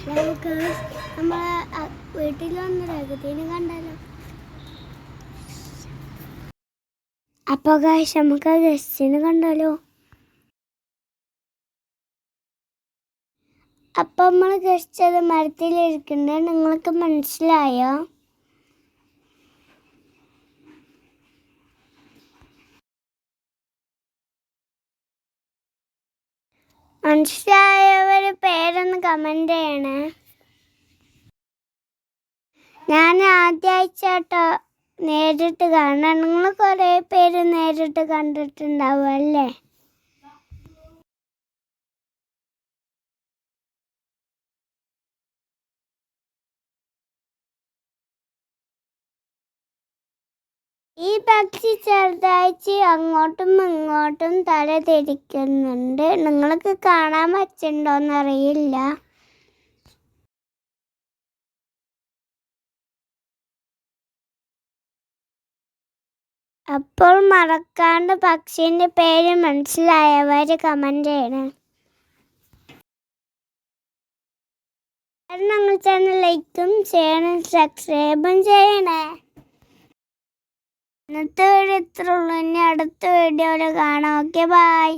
നമുക്ക് നമ്മളെ വീട്ടിൽ വന്ന് പ്രകൃതിനെ കണ്ടാലോ. അപ്പോൾ ഗൈസ് നമുക്ക് ആ ഗസ്റ്റിനെ കണ്ടാലോ. അപ്പം നമ്മൾ ഗസ്റ്റ് അത് മരത്തിലിരിക്കുന്നത് നിങ്ങൾക്ക് മനസ്സിലായോ? മനസ്സിലായവർ പേരൊന്ന് കമൻ്റ് ചെയ്യണേ. ഞാൻ ആദ്യമായിട്ടോ നേരിട്ട് കാണാൻ. നിങ്ങൾ കുറേ പേര് നേരിട്ട് കണ്ടിട്ടുണ്ടാവും അല്ലേ? ഈ പക്ഷി ചെറുതായിട്ട് അങ്ങോട്ടും ഇങ്ങോട്ടും തല തിരിക്കുന്നുണ്ട്. നിങ്ങൾക്ക് കാണാൻ പറ്റുന്നുണ്ടോയെന്നറിയില്ല. അപ്പോൾ മറക്കാണ്ട് പക്ഷീൻ്റെ പേര് മനസ്സിലായവർ കമൻ്റ് ചെയ്യണം. ഞങ്ങൾ ചാനൽ ലൈക്കും ചെയ്യണം, സബ്സ്ക്രൈബും ചെയ്യണേ. ഇന്നത്തെ വീഡിയോ ഇത്രയുള്ളൂ. ഇനി അടുത്ത വീഡിയോയിൽ കാണാം. Okay, by.